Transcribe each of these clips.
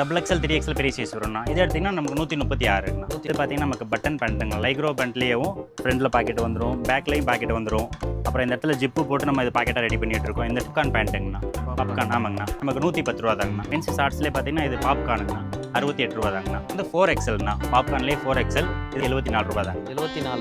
Double XL 3XL பெரிய size வரும்ண்ணா. இது எடுத்திங்கன்னா நமக்கு 136ங்கண்ணா. இது பார்த்தீங்கன்னா நமக்கு பட்டன் பேண்ட்டுங்க. லைக்ரோ பேண்ட்லேயும் ஃப்ரண்டில் பாக்கெட் வந்துடும், பேக்லேயும் பாக்கெட் வந்துடும். அப்புறம் இந்த இடத்துல ஜிப்பு போட்டு நம்ம இது பாக்கெட்டாக ரெடி பண்ணிட்டு இருக்கோம். இந்த பாப்கார்ன் பேண்ட்டுங்கண்ணா. பாப்கார்ன் ஆமாங்கண்ணா. நமக்கு 110 ரூபா தாங்கண்ணா. மென்ஸ் ஷார்ட்ஸ்லேயே பார்த்தீங்கன்னா இது பாப்கார்னுங்கண்ணா. 68 ரூபா தாங்கண்ணா. இந்த 4XLண்ணா. பாப்கார்ன்லேயே 4XL இது 74 ரூபா தாங்க.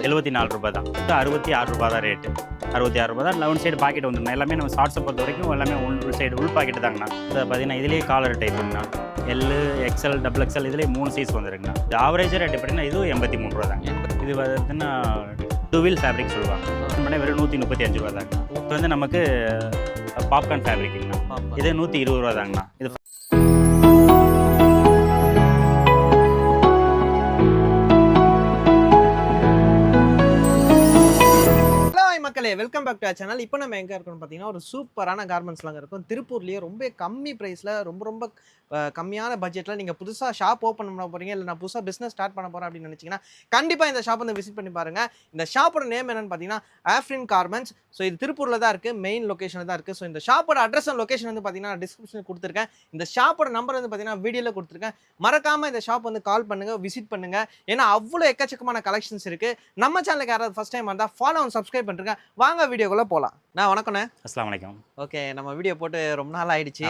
74 ரூபா தான். இது 66 ரூபா தான் ரேட்டு. 66 ரூபா தான். லெவன் சைடு பாக்கெட் வந்துடும். எல்லாமே நம்ம ஷார்ட்ஸை பொறுத்த வரைக்கும் எல்லாமே உள் சைடு உள் பாக்கெட் தாங்கண்ணா. இது பார்த்தீங்கன்னா இதுலேயே காலர் டைப்புங்கண்ணா. எல், எக்ஸல், டபுள் எக்ஸல் இதுலேயே 3 சைஸ் வந்துருங்கண்ணா. இது ஆவரேஜாக ரேட் எப்படின்னா இதுவும் 83 ரூபா தாங்க. இது பார்த்தீங்கன்னா 2 வீல் ஃபேப்ரிக் சொல்லுவாங்க. வெறும் 135 ரூபா தாங்கண்ணா. இது வந்து நமக்கு பாப்கார்ன் ஃபேப்ரிக்குங்கண்ணா. இது 120 ரூபா தாங்கண்ணா. இது மக்களே welcome back to our channel. இப்போ நம்ம எங்கே இருக்கோம்னு பார்த்தீங்கன்னா ஒரு சூப்பரான கார்மெண்ட்ஸ்லாம் இருக்கும். திருப்பூர்லேயே ரொம்ப கம்மி ப்ரைஸில் ரொம்ப கம்மியான பட்ஜெட்டில் நீங்கள் புதுசாக ஷாப் ஓப்பன் பண்ண போகிறீங்க, இல்லை நான் புதுசாக பிஸ்னஸ் ஸ்டார்ட் பண்ண போகிறேன் அப்படின்னு நினச்சிங்கன்னா கண்டிப்பாக இந்த ஷாப் வந்து விசிட் பண்ணி பாருங்கள். இந்த ஷாப்போட நேம் என்னென்னு பார்த்தீங்கன்னா ஆஃப்ரின் கார்மெண்ட்ஸ். ஸோ இது திருப்பூரில் தான் இருக்குது, மெயின் லொக்கேஷனில் தான் இருக்குது. ஸோ இந்த ஷாப்போட அட்ரஸ் அண்ட் லொக்கேஷன் வந்து பார்த்தீங்கன்னா டிஸ்கிரிப்ஷனில் கொடுத்துருக்கேன். இந்த ஷாப்போட நம்பர் வந்து பார்த்தீங்கன்னா வீடியோவில் கொடுத்துருக்கேன். மறக்காமல் இந்த ஷாப் வந்து கால் பண்ணுங்கள், விசிட் பண்ணுங்கள். ஏன்னா அவ்வளோ எக்கச்சக்கமான கலெக்ஷன்ஸ் இருக்குது. நம்ம சேனலுக்கு யாராவது ஃபஸ்ட் டைம் வந்தால் ஃபாலோ அண்ட் சப்ஸ்கிரைப் பண்ணுறேங்க. வாங்க வீடியோக்குள்ளே போகலாம். நான் வணக்கண்ணே. அஸ்ஸலாமு அலைக்கும். ஓகே, நம்ம வீடியோ போட்டு ரொம்ப நாள் ஆயிடுச்சு.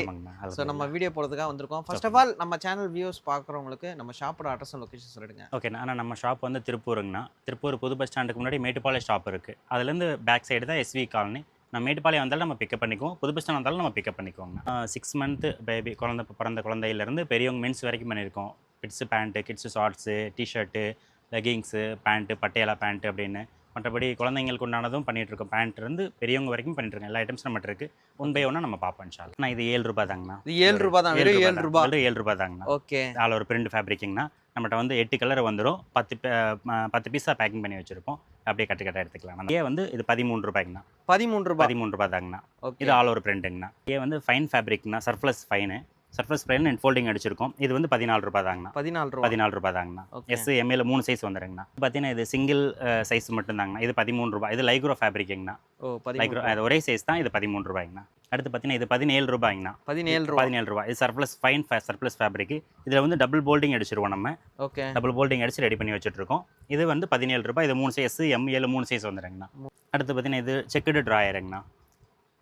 ஸோ நம்ம வீடியோ போடுறதுக்காக வந்திருக்கோம். ஃபர்ஸ்ட் ஆஃப் ஆல் நம்ம சேனல் வியூஸ் பார்க்குறவங்களுக்கு நம்ம ஷாப்போட அட்ரஸ் அண்ட் லொகேஷன் சொல்லிடுங்க. ஓகே, ஆனால் நம்ம ஷாப் வந்து திருப்பூருங்கண்ணா. திருப்பூர் புது பஸ் ஸ்டாண்டுக்கு முன்னாடி மேட்டுப்பாளையம் ஷாப் இருக்குது. அதுலேருந்து பேக் சைடு தான் SV காலனி. நம்ம மேட்டுப்பாளையம் வந்தாலும் நம்ம பிக்கப் பண்ணிக்குவோம், புது பஸ் ஸ்டாண்ட் வந்தாலும் நம்ம பிக்கப் பண்ணிக்குவோங்க. 6 மந்த்து பேபி பிறந்த குழந்தையிலேருந்து பெரியவங்க மென்ஸ் வரைக்கும் பண்ணியிருக்கோம். Kids pant, kids shorts, T-shirt, leggings, pant, Patiala pant அப்படின்னு. மற்றபடி குழந்தைங்களுக்கு உண்டானதும் பண்ணிகிட்ருக்கோம். பேண்ட்லேருந்து பெரியவங்க வரைக்கும் பண்ணிட்டுருக்கோம். எல்லா ஐட்டம்ஸ் நம்மகிட்ட இருக்குது. 1 by 1 நம்ம பார்ப்போம் இன்ஷால்லா. நான் இது 7 ரூபா தாங்கண்ணா. இது 7 ரூபா தான். 7 ரூபா தாங்கண்ணா. ஓகே, ஆல் ஒரு பிரிண்ட் ஃபேப்ரிக்கிங்னா நம்மகிட்ட வந்து 8 கலர் வந்துடும். 10 பீஸாக பேக்கிங் பண்ணி வச்சுருப்போம். அப்படியே கட்டு எடுத்துக்கலாம். ஏ வந்து இது 13 ரூபாய்ங்கண்ணா. 13 ரூபா தாங்கண்ணா. இது ஆல் ஒரு பிரிண்ட்டுங்கண்ணா. ஏ வந்து ஃபைன் ஃபேப்ரிக்னா surplus fine. Surface fine and folding அடிச்சிருக்கோம். இது வந்து 14 ரூபா தாங்கண்ணா. 14 ரூபா தாங்கண்ணா. S, எம்ஏல 3 size வந்துருங்கண்ணா. பார்த்தீங்கன்னா இது சிங்கிள் சைஸ் மட்டும் தாங்கண்ணா. இது 13 ரூபா. இது லைக்ரோ ஃபேப்ரிக்குங்கண்ணா. லைக்ரோ அது ஒரே சைஸ் தான். இது 13 ரூபாய்ங்கண்ணா. அடுத்து பார்த்தீங்கன்னா இது 17 ரூபாய்ங்கண்ணா. 17 ரூபா. இது சர்ப்ளஸ் ஃபைன் சர்ப்ளஸ் ஃபேப்ரிக். இதில் வந்து டபுள் போல்டிங் அடிச்சிருவோம் நம்ம. ஓகே, டபுள் போல்டிங் அடிச்சு ரெடி பண்ணி வச்சுட்ருக்கோம். இது வந்து 17 ரூபாய். இது 3 சைஸ், எம்ஏல 3 சைஸ் வந்துருங்கண்ணா. அடுத்து பார்த்தீங்கன்னா இது செக்குடு ட்ராயருங்கண்ணா.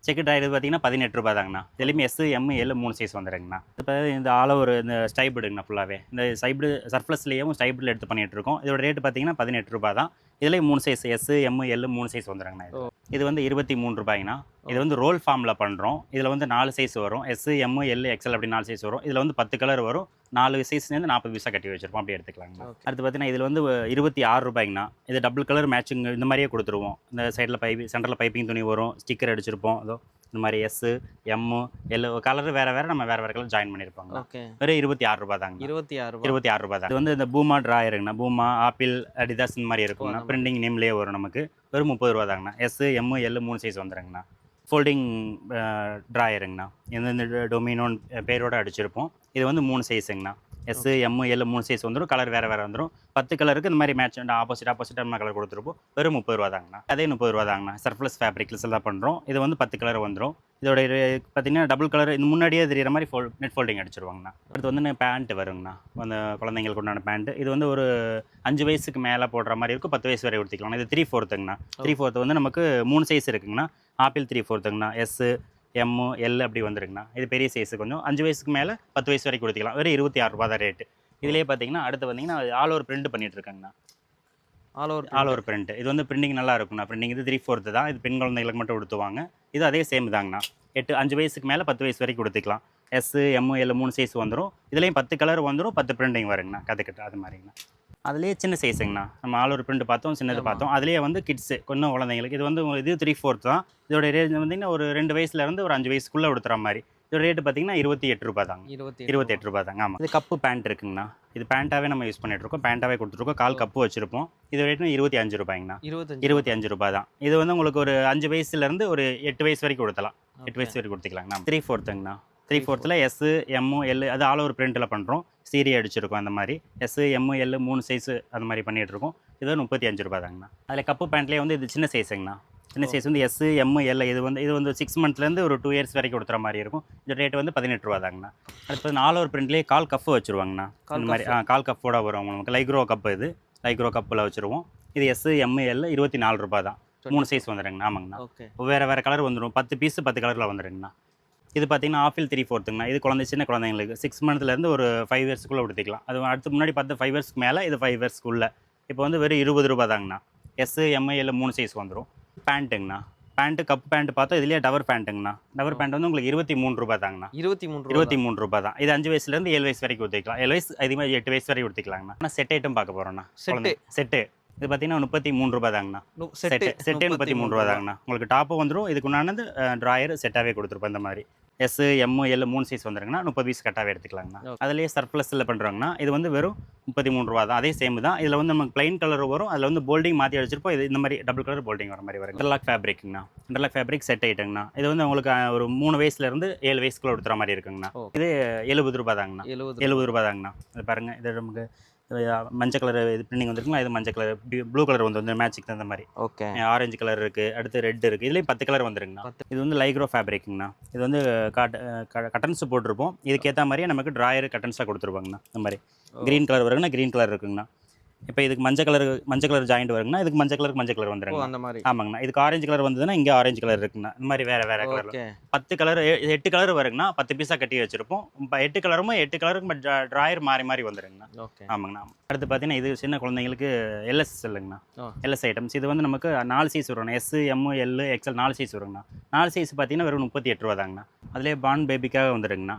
செக்கு ட்ராயர் இது பார்த்தீங்கன்னா 18 ரூபா தாங்கண்ணா. இதுலேயுமே எஸ், எம்ஏல 3 சைஸ் வந்துருங்கண்ணா. இப்போ இந்த ஆல் ஓவர் இந்த ஸ்டைபிடுங்கண்ணா. ஃபுல்லாகவே இந்த ஸ்டைபிடு சர்ப்ளஸ்லேயும் ஸ்டைபிள் எடுத்து பண்ணிகிட்ருக்கோம். இதோட ரேட்டு பார்த்தீங்கன்னா 18 ரூபா தான். இதுலேயும் 3 சைஸ், எஸ், எம்ஏல 3 சைஸ் வந்துருங்கண்ணா. இது வந்து 23 ரூபாய்ங்கண்ணா. இது வந்து ரோல் ஃபார்மில் பண்ணுறோம். இதில் வந்து 4 சைஸ் வரும். எஸ், எம்ஏ, எக்ஸல் அப்படி 4 சைஸ் வரும். இதில் வந்து 10 கலர் வரும். 4 சைஸ்லேருந்து 40 பீஸாக கட்டி வச்சிருப்போம். அப்படி எடுத்துக்கலாங்க. அடுத்து பார்த்தீங்கன்னா இதில் வந்து 26 ரூபாய்ங்கண்ணா. இது டபுள் கலர் மேட்சிங் இந்த மாதிரியே கொடுத்துருவோம். இந்த சைடில் சென்டரில் பைப்பிங் துணி வரும். ஸ்டிக்கர் அடிச்சிருப்போம். அதோ இந்த மாதிரி எஸ், எம், எல் கலர் வேறு நம்ம வேறு கலர் ஜாயின் பண்ணியிருப்பாங்க. வெறும் 26 ரூபா தாங்க. 26 ரூபா தான். இது வந்து இந்த பூமா ட்ராயருங்கண்ணா. பூமா, ஆப்பிள், அடிதாஸ் இந்த மாதிரி இருக்குங்கண்ணா. பிரிண்டிங் நேம்லேயே வரும் நமக்கு. வெறும் 30 ரூபா தாங்கண்ணா. எஸ், எம், எல் 3 சைஸ் வந்துருங்கண்ணா. ஃபோல்டிங் ட்ராயருங்கண்ணா. இந்த டொமினோன்னு பேரோடு அடிச்சிருப்போம். இது வந்து 3 சைஸுங்கண்ணா. எஸ், எம், எல் 3 சைஸ் வந்துடும். கலர் வேறு வந்துடும். 10 கலருக்கு இந்த மாதிரி மேட்ச் ஆப்போசிட் நம்ம கலர் கொடுத்துருப்போம். வெறும் 30 ரூபா தாங்கண்ணா. அதே 30 ரூபா தாங்கண்ணா. சர்ப்ளஸ் ஃபேப்ரிக்ஸ் எல்லாம் பண்ணுறோம். இது வந்து 10 கலர் வந்துடும். இதோட பார்த்தீங்கன்னா டபுள் கலர் இந்த முன்னாடியே தெரிகிற மாதிரி நெட் ஃபோல்டிங் அடிச்சிருவாங்கண்ணா. அடுத்து வந்து பேண்ட் வருங்கண்ணா. அந்த குழந்தைங்களுக்கு உண்டான பேண்ட்டு. இது வந்து ஒரு 5 வயசுக்கு மேலே போடுற மாதிரி இருக்கும். 10 வயசு வரை உடுத்திக்கலாம். இது 3/4ங்கண்ணா. 3/4 வந்து நமக்கு 3 சைஸ் இருக்குங்கண்ணா. ஆப்பிள் 3/4ங்கண்ணா. எஸ், எம், எல் அப்படி வந்துருங்கண்ணா. இது பெரிய சைஸு கொஞ்சம் 5 வயசுக்கு மேலே 10 வயசு வரைக்கும் கொடுத்துக்கலாம். வெறும் 26 ரூபா தான் ரேட்டு. இதிலே பார்த்தீங்கன்னா அடுத்து பார்த்தீங்கன்னா ஆல் ஓவர் பிரிண்ட் பண்ணிட்டுருக்காங்கண்ணா. All over print. இது வந்து பிரிண்டிங் நல்லா இருக்குண்ணா. பிரிண்டிங் இது 3/4 தான். இது பெண் குழந்தைகளுக்கு மட்டும் கொடுத்துவாங்க. இது அதே சேம் தாங்கண்ணா. 5 வயசுக்கு மேலே 10 வயசு வரைக்கும் கொடுத்துக்கலாம். எஸ், எம், எல் 3 சைஸ் வந்துடும். இதுலேயும் 10 கலர் வந்துடும். 10 பிரிண்டிங் வருங்கண்ணா. கற்றுக்கிட்டு அது மாதிரிங்கண்ணா. அதுலேயே சின்ன சைஸுங்கண்ணா. நம்ம ஆல் ஓவர் பிரிண்ட் பார்த்தோம், சின்னது பார்த்தோம். அதுலேயே வந்து கிட்ஸு கொஞ்சம் குழந்தைங்களுக்கு இது வந்து இது 3/4 தான். இதோட ரேட் பார்த்தீங்கன்னா ஒரு 2 வயசுலேருந்து ஒரு 5 வயசுக்குள்ளே கொடுத்துற மாதிரி. இதோட ரேட்டு பார்த்தீங்கன்னா 28 ரூபா தாங்க. 28 ரூபா தாங்க. ஆமாம். இது கப்பு பேண்ட் இருக்குங்கண்ணா. இது பேண்ட்டாகவே நம்ம யூஸ் பண்ணிகிட்ருக்கோம். பேண்ட்டாகவே கொடுத்துருக்கோம். கால் கப்பு வச்சுருப்போம். இது ரேட்னா 25 ரூபாய்ங்கண்ணா. 25 ரூபா தான். இது வந்து உங்களுக்கு ஒரு 5 வயசுலேருந்து ஒரு 8 வயசு வரைக்கும் கொடுத்தலாம். 8 வயசு வரைக்கும் கொடுத்துக்கலாங்கண்ணா. 3/4ங்கண்ணா. 3/4 எஸ், எம், எல் அது ஆல் ஓவர் பிரிண்ட்டில் பண்ணுறோம். சீரி அடிச்சிருக்கோம். அந்த மாதிரி எஸ், எம், எல் 3 சைஸு அந்த மாதிரி பண்ணிகிட்ருக்கோம். இது 35 ரூபா தாங்கண்ணா. அதில் கப்பு பேண்ட்லேயே வந்து இது சின்ன சைஸுங்கண்ணா. சின்ன சைஸ் வந்து எஸ் எம் எல் இது வந்து 6 மந்த்லேருந்து ஒரு 2 இயர்ஸ் வரைக்கும் கொடுத்துற மாதிரி இருக்கும். இந்த ரேட் வந்து 18 ரூபா தாங்கண்ணா. அடுத்து 4 ஒரு பிரிண்ட்லேயே கால் கஃப் வச்சுருவாங்கண்ணா. இந்த மாதிரி கால் கஃபோட வரும் உங்களுக்கு. லைக்ரோ கப்பு இது லைக்ரோ கப்பில் வச்சுருவோம். இது எஸ் எம் எல் 24 ரூபா தான். 3 சைஸ் வந்துடுங்கண்ணா. ஆமாங்கண்ணா. வேறு கலர் வந்துடும். 10 பீஸ் 10 கலரில் வந்துடுங்கண்ணா. இது பார்த்தீங்கன்னா ஆஃபில் 3/4ங்கண்ணா. இது சின்ன குழந்தைங்களுக்கு 6 மந்த்லேருந்து ஒரு 5 இயர்ஸ்க்குள்ளே உடுத்திக்கலாம். அது அடுத்து முன்னாடி 5 இயர்ஸ்க்கு மேலே, இது 5 இயர்ஸ்க்குள்ளே. இப்போ வந்து வெறும் 20 ரூபா தாங்கண்ணா. எஸ் எம் எல் 3 சைஸ் வந்துடும். பேண்ட்டுங்கண்ணா. பேண்ட்டு கப் பேண்ட் பார்த்தா இதுலேயே டவர் பேண்ட்டுங்கண்ணா. டவர் பேண்ட் வந்து உங்களுக்கு 23 ரூபா தாங்கண்ணா. 23 ரூபா தான். இது 5 வயசுலேருந்து 7 வயசு வரைக்கும் உடுத்திக்கலாம். 7 வயசு அதிகமாக 8 வயசு வரைக்கும் உடுத்திக்கலாங்கண்ணா. ஆனால் செட் ஐட்டம் பார்க்க போகிறோண்ணா. செட்டு இது பார்த்தீங்கன்னா 33 ரூபா தாங்கண்ணா. செட்டே 33 ரூபா தாங்கண்ணா. உங்களுக்கு டாப்பு வந்துடும். இதுக்கு உண்டானது ட்ராயர் செட்டாகவே கொடுத்துருப்போம். இந்த மாதிரி எஸ் எம் எல் 3 சைஸ் வந்துருங்கண்ணா. 30 பீஸ் கட்டாகவே எடுத்துக்கலாங்கண்ணா. அதுலேயே சர்ப்ளஸில் பண்ணுறாங்கண்ணா. இது வந்து வெறும் 33 ரூபா தான். அதே சேம் தான். இதில் வந்து நமக்கு பிளைன் கலர் வரும். அதில் வந்து போல்டிங் மாற்றி அடிச்சிருப்போம். இது இந்த மாதிரி டபுள் கலர் போல்டிங் வர மாதிரி வரும். இன்டர்லாக் ஃபேப்ரிக்ங்கண்ணா. இன்டர்லாக் ஃபேப்ரிக் செட் ஐட்டங்கண்ணா. இது வந்து உங்களுக்கு ஒரு 3 வயசுலேருந்து 7 வயசுக்குள்ள எடுத்துற மாதிரி இருக்குங்கண்ணா. இது 70 ரூபா தாங்கண்ணா. 70 ரூபா தாங்கண்ணா. இது பாருங்கள். இது நமக்கு மஞ்சள் கலர் இது பிரிண்டிங் வந்துருக்குங்களா. இது மஞ்சள் கலர் ப்ளூ கலர் வந்து மேட்சிக்கு தகுந்த மாதிரி. ஓகே. ஆரஞ்சு கலர் இருக்குது. அடுத்து ரெட் இருக்குது. இதுலேயும் 10 கலர் வந்துருங்கண்ணா. இது வந்து லைக்ரோ ஃபேப்ரிக்குங்கண்ணா. இது வந்து கட்டன்ஸ் போட்டிருப்போம். இதுக்கேற்ற மாதிரியே நமக்கு ட்ராயர் கட்டன்ஸாக கொடுத்துருப்பாங்கண்ணா. இந்த மாதிரி க்ரீன் கலர் வருங்கண்ணா. க்ரீன் கலர் இருக்குங்கண்ணா. இப்போ இதுக்கு மஞ்சள் கலர் ஜாயிண்ட் வருங்கண்ணா. இதுக்கு மஞ்சள் கலர் வந்துருங்க. அந்த மாதிரி ஆமாங்கண்ணா. இதுக்கு ஆரஞ்சு கலர் வந்ததுன்னா இங்கே ஆரஞ்சு கலர் இருக்குங்கண்ணா. இந்த மாதிரி வேறு கலர் 10 கலர் 8 கலர் வருங்கண்ணா. 10 பீஸாக கட்டி வச்சிருப்போம். 8 கலருக்கும் ட்ராயர் மாறி வந்துருங்கண்ணா. ஆமாங்கண்ணா. அடுத்து பார்த்தீங்கன்னா இது சின்ன குழந்தைங்களுக்கு எல்எஸ் இல்லைங்கண்ணா. LS items. இது வந்து நமக்கு 4 சைஸ் வருங்கண்ணா. S M L XL 4 size வருங்கண்ணா. 4 சைஸ் பார்த்தீங்கன்னா வெறும் 38 ரூபா தாங்கண்ணா. அதிலே பான் பேபிக்காக வந்துருங்கண்ணா.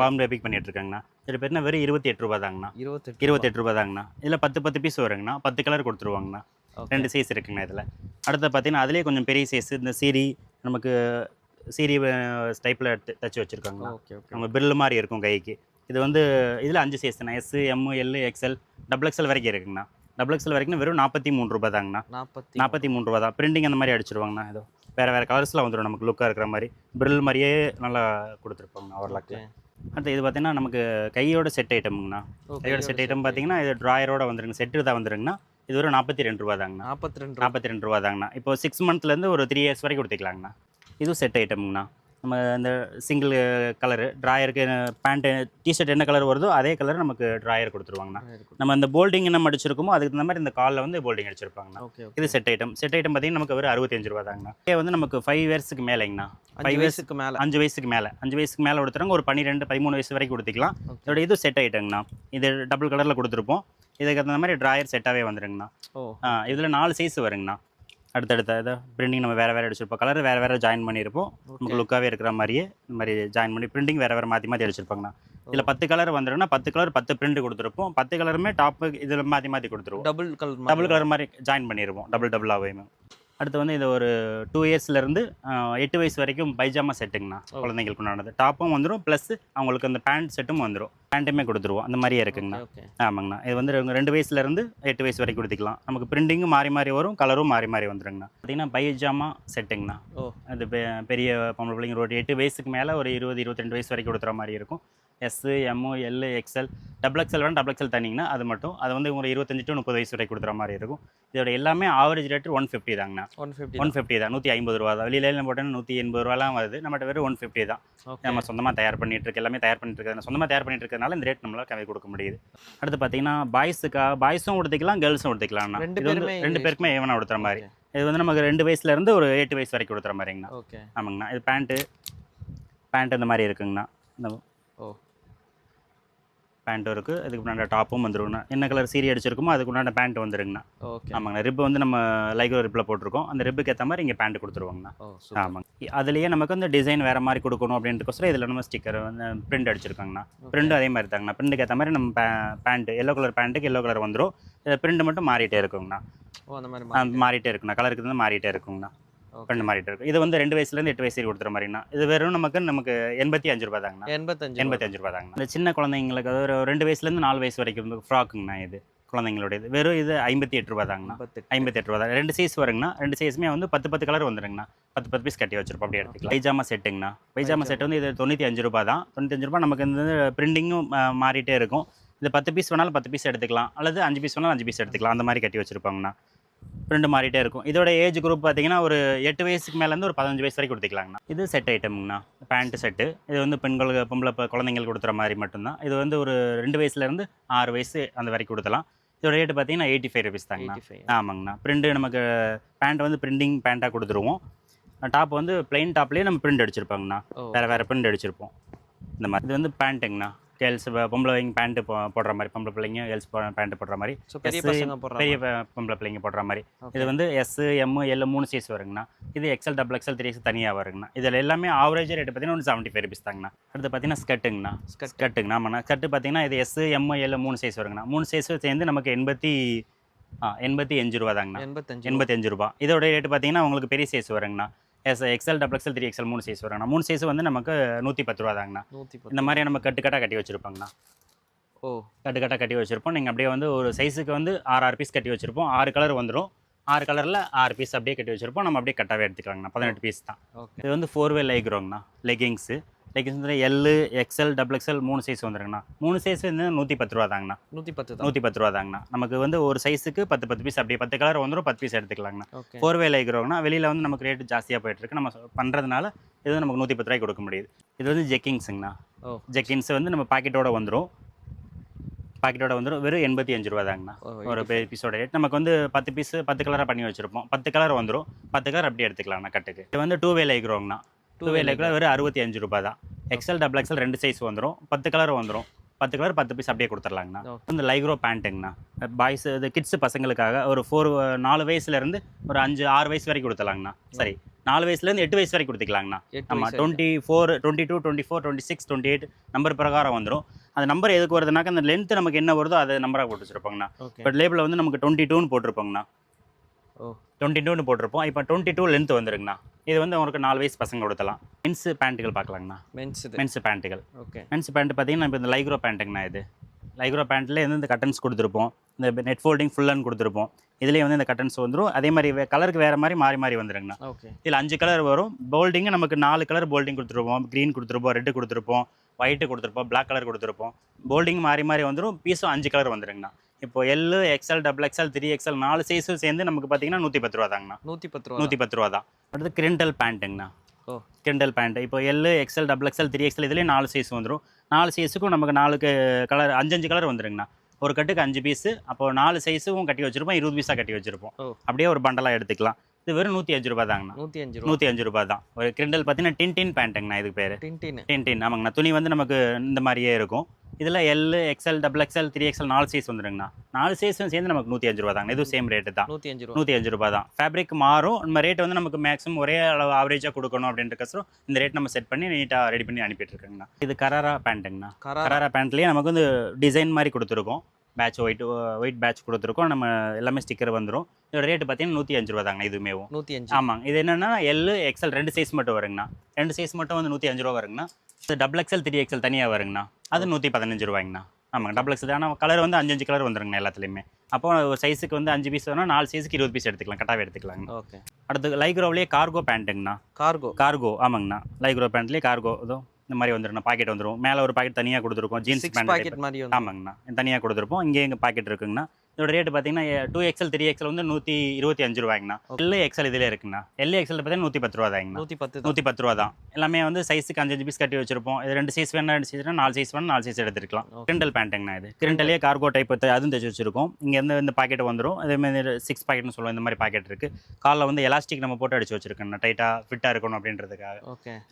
பான் பேபிக் பண்ணிட்டு இருக்காங்கண்ணா. இது பேர்னா வெறும் 28 ரூபா தாங்கண்ணா. 28 ரூபா தாங்கண்ணா. இதில் 10 பீஸ் வருங்கண்ணா. 10 கலர் கொடுத்துருவாங்கண்ணா. 2 சைஸ் இருக்குங்கண்ணா இதில். அடுத்து பார்த்தீங்கன்னா அதிலே கொஞ்சம் பெரிய சைஸ் இந்த நமக்கு சீரி டைப்பில் தச்சு வச்சுருக்காங்கண்ணா. நம்ம பிரில் மாதிரி இருக்கும் கைக்கு. இது வந்து இதில் 5 சைஸ் தானே. S M L XL double XL வரைக்கும் இருக்குங்கண்ணா. டபுள் எக்ஸ்எல் வரைக்கும் வெறும் 43 ரூபா தாங்கண்ணா. 43 ரூபா தான். பிரிண்டிங் அந்த மாதிரி அடிச்சிருவாங்கண்ணா. ஏதோ வேறு கலர்ஸ்லாம் வந்துடும். நமக்கு லுக்காக இருக்கிற மாதிரி பிரில் மாதிரியே நல்லா கொடுத்துருப்பாங்கண்ணா ஓவர்லாக்கில். அடுத்து இது பார்த்தீங்கன்னா நமக்கு கையோட செட் ஐட்டம்ங்கண்ணா. கையோட செட் ஐட்டம் பார்த்தீங்கன்னா இது ட்ராயரோட வந்துருங்க. செட்டு தான் வந்துருங்கண்ணா. இது ஒரு 42 ரூபா தாங்கண்ணா. 42 ரூபா தாங்கண்ணா. இப்போ 6 மந்த்லேருந்து ஒரு 3 இயர்ஸ் வரைக்கும் கொடுத்துக்கலாங்கண்ணா. இதுவும் செட் ஐட்டம்ங்கண்ணா. நம்ம இந்த சிங்கிள் கலரு ட்ராயருக்கு பேண்ட்டு டிஷர்ட் என்ன கலர் வருதோ அதே கலர் நமக்கு ட்ராயர் கொடுத்துருவாங்கண்ணா. நம்ம இந்த போல்டிங் என்ன அடிச்சிருக்கோமோ அதுக்கு தகுந்த மாதிரி இந்த காலில் வந்து போல்டிங் அடிச்சிருப்பாங்கண்ணா. இது செட் ஐட்டம் பார்த்தீங்கன்னா நமக்கு ஒரு 65 ரூபா தாங்கண்ணா. இதே வந்து நமக்கு 5 இயர்ஸுக்கு மேலேங்கண்ணா. 5 வயசுக்கு மேலே 5 வயசுக்கு மேலே கொடுத்துறாங்க. ஒரு 12 13 வயசு வரைக்கும் கொடுத்துக்கலாம். இதோட இது செட் ஐட்டங்கண்ணா. இது டபுள் கலரில் கொடுத்துருப்போம். இதுக்கு தகுந்த மாதிரி ட்ராயர் செட்டாகவே வந்துருங்கண்ணா. இதில் 4 சைஸ் வருங்கண்ணா. அடுத்தடுத்த இதை பிரிண்டிங் நம்ம வேறு அடிச்சிருப்போம். கலர் வேறு ஜாயின் பண்ணியிருப்போம். நமக்கு லுக்காகவே இருக்கிற மாதிரியே இந்த மாதிரி ஜாயின் பண்ணி பிரிண்டிங் வேறு மாற்றி அடிச்சிருப்பாங்கண்ணா. இதில் 10 கலர் வந்துருன்னா 10 கலர் 10 பிரிண்ட் கொடுத்துருப்போம். 10 கலருமே டாப்பு இதில் மாற்றி கொடுத்துருவோம். டபுள் கலர் மாதிரி ஜாயின் பண்ணிடுவோம். டபுளாகவே. அடுத்து வந்து இது ஒரு 2 இயர்ஸ்லேருந்து 8 வயசு வரைக்கும் பைஜாமா செட்டுங்கண்ணா. குழந்தைங்களுக்கு உண்டானது டாப்பும் வந்துடும். ப்ளஸ் அவங்களுக்கு அந்த பேண்ட் செட்டும் வந்துடும். பேண்ட்டுமே கொடுத்துருவோம். அந்த மாதிரியே இருக்குங்கண்ணா. ஆமாங்கண்ணா. இது வந்து 2 வயசுலேருந்து 8 வயசு வரைக்கும் கொடுத்துக்கலாம். நமக்கு பிரிண்டிங்கும் மாறி வரும். கலரும் மாறி வந்துருங்கண்ணா. பார்த்தீங்கன்னா பைஜாமா செட்டுங்கண்ணா. அது பெரிய பொம்பளை பிள்ளைங்க ஒரு 8 வயசுக்கு மேலே ஒரு 20-22 வயசு வரைக்கும் கொடுத்துற மாதிரி இருக்கும். S M L XL double XL தனிங்கண்ணா. அது மட்டும் அது வந்து ஒரு 25 to 30 வயசு வரைக்கும் கொடுத்துற மாதிரி இருக்கும். இதோட எல்லாமே ஆவரேஜ் ரேட்டு 150 தாங்கண்ணா. 150 தான். 150 ரூபா தான். வெளியில போட்டோன்னா 180 ரூபாலாம் வருது. நம்மகிட்ட வெறும் 150 தான். நம்ம சொந்தமாக தயார் பண்ணிட்டு இருக்கு. எல்லாமே தயார் பண்ணிட்டு இருக்கிறது சொந்தமாக தயார் பண்ணிட்டு இருக்கிறதுனால இந்த ரேட் நம்மளால் கம்மி கொடுக்க முடியுது. அடுத்து பார்த்தீங்கன்னா பாய்ஸும் கொடுத்துக்கலாம், கேர்ள்ஸும் கொடுத்துக்கலாம்ண்ணா. ரெண்டு பேருக்குமே ஏவனா கொடுத்துற மாதிரி. இது வந்து நமக்கு 2 வயசுலேருந்து ஒரு 8 வயசு வரைக்கும் கொடுத்துற மாதிரிங்கண்ணா. ஆமாங்கண்ணா. இது பேண்ட்டு இந்த மாதிரி இருக்குங்கண்ணா. இந்த பேண்ட்டும் இருக்குது. அதுக்கு முன்னாடி டாப்பும் வந்துருங்கண்ணா. என்ன கலர் சீரி அடிச்சிருக்குமோ அதுக்கு முன்னாடி பேண்ட் வந்துருங்கண்ணா. ஆமாங்கண்ணா. ரிப்பு வந்து நம்ம லைக்ரோ ரிப்பில் போட்டிருக்கோம். அந்த ரிப்புக்கு ஏற்ற மாதிரி இங்கே பேண்ட் கொடுத்துருவாங்கண்ணா. ஆமாங்க. அதுலேயே நமக்கு வந்து டிசைன் வேறு மாதிரி கொடுக்கணும் அப்படின்றக்கோசரம் இதில் நம்ம ஸ்டிக்கர் வந்து பிரிண்ட் அடிச்சிருக்காங்கண்ணா. பிரிண்ட்டும் அதே மாதிரி தாங்கண்ணா. பிரிண்ட்டுக்கு ஏற்ற மாதிரி நம்ம பேண்ட்டு எல்லோ கலர் பேண்ட்டுக்கு எல்லோ கலர் வந்துடும். பிரிண்ட் மட்டும் மாறிட்டே இருக்குங்கண்ணா. மாறிட்டே இருக்குண்ணா. கலருக்கு வந்து மாறிட்டே இருக்குங்கண்ணா. ரெண்டு மாறிட்டு இருக்கும். இது வந்து 2 வயசுலேருந்து 8 வயசு கொடுத்துற மாதிரிண்ணா. இது வெறும் நமக்கு 85 ரூபா தாங்கண்ணா. 85 ரூபா தாங்கண்ணா. இந்த சின்ன குழந்தைங்களுக்கு ஒரு 2 வயசுலேருந்து 4 வயசு வரைக்கும் ஃப்ராக்குங்கண்ணா. இது குழந்தைங்களோட இது வெறும் இது 58 ரூபா தாங்கண்ணா. 58 ரூபா தான். 2 சைஸ் வருங்கண்ணா. 2 சைஸுமே வந்து 10 கலர் வந்துருங்கண்ணா. 10 பீஸ் கட்டி வச்சிருப்போம். அப்படி எடுத்துக்கலாம். பைஜாமா செட்டுங்கண்ணா. பைஜாமா செட் வந்து இது 95 ரூபா தான். 95 ரூபா. நமக்கு இந்த பிரிண்டிங்கும் மாறிட்டே இருக்கும். இது 10 பீஸ் வேணாலும் 10 பீஸ் எடுத்துக்கலாம். அல்லது 5 பீஸ் வேணாலும் 5 பீஸ் எடுத்துக்கலாம். அந்த மாதிரி கட்டி வச்சிருப்பாங்கண்ணா. பிரிண்ட் மாறிட்டே இருக்கும். இதோட ஏஜ் குரூப் பார்த்தீங்கன்னா ஒரு 8 வயசுக்கு மேலேருந்து ஒரு 15 வயசு வரைக்கும் கொடுத்துக்கலாங்கண்ணா. இது செட் ஐட்டம்ங்கண்ணா, பேண்ட் செட்டு. இது வந்து பெண்களுக்கு குழந்தைங்களுக்கு கொடுக்குற மாதிரி மட்டும்தான். இது வந்து ஒரு 2 வயசுலேருந்து 6 வயசு அந்த வரைக்கும் கொடுக்கலாம். இதோட ரேட்டு பார்த்தீங்கன்னா 85 ருபீஸ் தாங்கண்ணா. ஆமாங்கண்ணா. பிரிண்ட்டு நமக்கு பேண்ட் வந்து பிரிண்டிங் பேண்ட்டாக கொடுத்துருவோம். டாப் வந்து பிளெயின் டாப்லேயே நம்ம பிரிண்ட் அடிச்சிருப்பாங்கண்ணா. வேறு பிரிண்ட் அடிச்சிருப்போம் இந்த மாதிரி. இது வந்து பேண்ட்டுங்கண்ணா. கேர்ள்ஸ் பொம்பளைங்க பேண்ட்டு போடுற மாதிரி, பொம்பளை பிள்ளைங்க கேர்ள்ஸ் பேண்ட்டு போடுற மாதிரி, பெரிய பொம்பளை பிள்ளைங்க போடுற மாதிரி. இது வந்து எஸ், எம், எல் 3 சைஸ் வருங்கண்ணா. இது எக்ஸல், டபுள் எக்ஸல், 3 எக்ஸல் தனியாக வருங்கண்ணா. இதில் எல்லாமே ஆவரேஜ் ரேட்டு பார்த்தீங்கன்னா ஒரு 75 ருபீஸ் தாங்கண்ணா. அடுத்து பார்த்தீங்கன்னா ஸ்கர்ட்டுங்கண்ணா. ஸ்கர்ட்டுங்கண்ணா. ஆமாண்ணா. ஸ்கர்ட்டு பார்த்தீங்கன்னா இது எஸ், எம், எல் 3 சைஸ் வருங்கண்ணா. 3 சைஸ் சேர்ந்து நமக்கு 85 ரூபா தாங்கண்ணா. 85 ரூபா. இதோட ரேட்டு பார்த்தீங்கன்னா உங்களுக்கு பெரிய சைஸ் வருங்கண்ணா. XL, double XL, 3 XL 3 size வருங்கண்ணா. 3 சைஸ் வந்து நமக்கு 110 ரூபா தாங்கண்ணா. இந்த மாதிரி நம்ம கட்டுக்கட்டாக கட்டி வச்சுருப்பாங்கண்ணா. கட்டுக்கட்டாக கட்டி வச்சுருப்போம். நீங்கள் அப்படியே வந்து ஒரு சைஸுக்கு வந்து 6 பீஸ் கட்டி வச்சுருப்போம். 6 கலர் வந்துடும். 6 கலரில் 6 பீஸ் அப்படியே கட்டி வச்சுருப்போம். நம்ம அப்படியே கட்டாகவே எடுத்துக்கலாங்கண்ணா. 18 பீஸ் தான். இது வந்து 4-வே லைக்ரோங்கண்ணா. லெகிங்ஸு வந்து L, XL, double XL 3 size வந்துருங்கண்ணா. 3 சைஸ் வந்து 110 ரூபா தாங்கண்ணா. 110 ரூபா தாங்கண்ணா. நமக்கு வந்து ஒரு சைஸுக்கு 10 பீஸ் அப்படியே 10 கலர் வந்துடும். 10 பீஸ் எடுத்துக்கலாங்கண்ணா. 4-வே லைக்ரோங்கண்ணா. வெளியில் வந்து நமக்கு ரேட்டு ஜாஸ்தியாக போயிட்டுருக்கு. நம்ம பண்ணுறதுனால இது வந்து நமக்கு 110 ரூபாய்க்கு கொடுக்க முடியுது. இது வந்து ஜெக்கிங்ஸுங்கண்ணா. ஜெக்கிங்ஸ் வந்து நம்ம பாக்கெட்டோட வந்துடும். வெறும் 85 ரூபா தாங்கண்ணா. ஒரு பீஸோட ரேட். நமக்கு வந்து 10 பீஸ் 10 கலராக பண்ணி வச்சுருப்போம். 10 கலர் வந்துடும். 10 கலர் அப்படியே எடுத்துக்கலாங்கண்ணா கட்டுக்கு. இது வந்து 2-வே லைக்ரோங்கண்ணா. 2-வே லைக்ரோ வெறும் 65 ரூபா தான். எக்ஸல், டபுள் எக்ஸல் 2 சைஸ் வந்துடும். 10 கலர் வந்துடும். 10 கலர் 10 பீஸ் அப்படியே கொடுத்துர்லாங்கண்ணா. இந்த லைக்ரோ பேண்ட்டுங்கண்ணா. பாய்ஸ் இது கிட்ஸ் பசங்களுக்காக ஒரு 4 வயசுலேருந்து ஒரு 5-6 வயசு வரைக்கும் கொடுத்துலாங்கண்ணா. சரி, 4 வயசுலேருந்து 8 வயசு வரைக்கும் கொடுத்துக்கலாங்கண்ணா. ஆமாம். 24, 22, 24, 26, 28 நம்பர் பிரகாரம் வந்துடும். அந்த நம்பர் எதுக்கு வருதுனாக்கா அந்த லென்த்து நமக்கு என்ன வருதோ அதை நம்பராக போட்டு வச்சுருப்பாங்கண்ணா. பட் லேபிளில் வந்து நமக்கு 22ன்னு போட்டிருப்பாங்கண்ணா. 22ன்னு போட்டிருப்போம். இப்போ 22 லென்த் வந்துருங்கண்ணா. இது வந்து உங்களுக்கு 4 வயசு பசங்க கொடுத்தலாம். மென்ஸ் பேண்ட்டுகள் பார்க்கலாங்கண்ணா. மென்ஸ் பேண்ட்டுகள். மென்ஸ் பேண்ட்டு பார்த்தீங்கன்னா இப்போ இந்த லைக்ரோ பேண்ட்டுங்கண்ணா. இது லைக்ரோ பேண்ட்டில் இந்த கட்டன்ஸ் கொடுத்துருப்போம். இந்த நெட் ஃபோல்டிங் ஃபுல்லான்னு கொடுத்துருப்போம். இதுலேயே வந்து இந்த கட்டன்ஸ் வந்துடும். அதே மாதிரி கலருக்கு வேறு மாறி வந்துருங்கண்ணா. இதில் 5 கலர் வரும். போல்டிங்கு நமக்கு 4 கலர் போல்டிங் கொடுத்துருப்போம். க்ரீன் கொடுத்துருப்போம், ரெட்டு கொடுத்துருப்போம், ஒயிட்டு கொடுத்துருப்போம், பிளாக் கலர் கொடுத்துருப்போம். போல்டிங் மாறி வந்துடும். பீஸும் 5 கலர் வந்துருங்கண்ணா. இப்போ L, XL, double XL, 3 XL 4 சைஸும் சேர்ந்து நமக்கு பார்த்தீங்கன்னா 110 ரூபா தாங்கண்ணா. 110 ரூபா தான். அடுத்து கிரிண்டல் பேண்ட்டுங்கண்ணா. கிரிண்டல் பேண்ட் இப்போ L, XL, double XL, 3 XL இதுலேயே 4 சைஸ் வந்துடும். 4 சைஸுக்கும் நமக்கு 4 கலர் 5 கலர் வந்துருங்கண்ணா. ஒரு கட்டுக்கு 5 பீஸு. அப்போ 4 சைஸும் கட்டி வச்சுருப்போம். 20 பீஸாக கட்டி வச்சுருப்போம். அப்படியே ஒரு பண்டலாக எடுத்துக்கலாம். இது வெறும் 105 ரூபா தாங்கண்ணா. 105 ரூபா தான். ஒரு கிரிண்டல் பார்த்தீங்கன்னா டின்டின் பேண்ட்டுங்கண்ணா. இதுக்கு பேர் டின்டின். ஆமாங்கண்ணா. துணி வந்து நமக்கு இந்த மாதிரியே இருக்கும். இதில் L, XL, double XL, 3 XL 4 size வந்துருங்கண்ணா. 4 சைஸும் சேர்ந்து நமக்கு 105 ரூபா தாங்க. இதுவும் சேம் ரேட்டு தான். 105 ரூபா தான். ஃபேப்ரிக் மாறும். நம்ம ரேட் வந்து நமக்கு மேக்ஸிமம் ஒரே அளவு ஆவரேஜாக கொடுக்கணும் அப்படின்றக்கோசரம் இந்த ரேட் நம்ம செட் பண்ணி நீட்டாக ரெடி பண்ணி அனுப்பிட்டு இருக்கோங்கண்ணா. இது கராரா பேண்ட்டுங்கண்ணா. கராரா பேண்ட்லேயே நமக்கு வந்து டிசைன் மாதிரி கொடுத்துருக்கோம். பேட்ச் ஒயிட் பேட்ச் கொடுத்துருக்கோம். நம்ம எல்லாமே ஸ்டிக்கர் வந்துடும். இதோட ரேட்டு பார்த்தீங்கன்னா 105 ரூபா தாங்க. இதுவுமே 105. ஆமாங்க. இது என்னென்னா எல், எக்ஸல் 2 சைஸ் மட்டும் வருங்கண்ணா. 2 சைஸ் மட்டும் வந்து 105 ரூபா வருங்கண்ணா. இது டபுள் எக்ஸல், 3 எக்ஸல் தனியாக வருங்கண்ணா. அது 115 ரூபாய்ங்கண்ணா. ஆமாங்க. Double XL. ஆனால் கலர் வந்து 5 கலர் வந்துருங்கண்ணா எல்லாத்துலேயுமே. அப்போ ஒரு சைஸுக்கு வந்து 5 பீஸ் வேணும். 4 சைஸுக்கு 20 பீஸ் எடுத்துக்கலாம். கட்டாவே எடுத்துக்கலாங்க. ஓகே. அடுத்து லைக்ரோவிலேயே கார்கோ பேண்ட்டுங்கண்ணா. கார்கோ. ஆமாங்கண்ணா. லைக்ரோ பேண்ட்லேயே கார்கோ இதோ இந்த மாதிரி வந்துடும். பாக்கெட் வந்துடும். மேலே ஒரு பாக்கெட் தனியாக கொடுத்துருக்கோம். ஜீன்ஸ் பேண்ட் மாதிரி. ஆமாங்கண்ணா. தனியாக கொடுத்துருப்போம். இங்கே எங்கள் பாக்கெட் இருக்குங்கண்ணா. இதோட ரேட்டு பார்த்தீங்கன்னா 2 எக்ஸல், 3 எக்ஸல் வந்து 125 ரூபாய்ங்கண்ணா. எல், எக்ஸல் இதில் இருக்குண்ணா. எல், எக்ஸல் பார்த்தீங்கன்னா 110 ரூபா தாங்கண்ணா. 110 ரூபா தான். எல்லாமே வந்து சைஸுக்கு 5 பீஸ் கட்டி வச்சிருப்போம். இது 2 சைஸ் வேணா 2 சைஸ் 4 சைஸ் வேணும் 4 சைஸ் எடுத்துக்கலாம். கிரிண்டல் பேண்ட்டுங்கண்ணா. இது கிரிண்டலே கார்கோ டைப் அதுவும் தைச்சு வச்சிருக்கோம். இங்கே இருந்து இந்த பாக்கெட் வந்துடும். அதேமாதிரி 6 பாக்கெட்னு சொல்லுவோம். இந்த மாதிரி பாக்கெட் இருக்குது. காலில் வந்து எலாஸ்டிக் நம்ம போட்டு அடிச்சு வச்சிருக்கோம். டைட்டாக ஃபிட்டாக இருக்கணும் அப்படின்றதுக்காக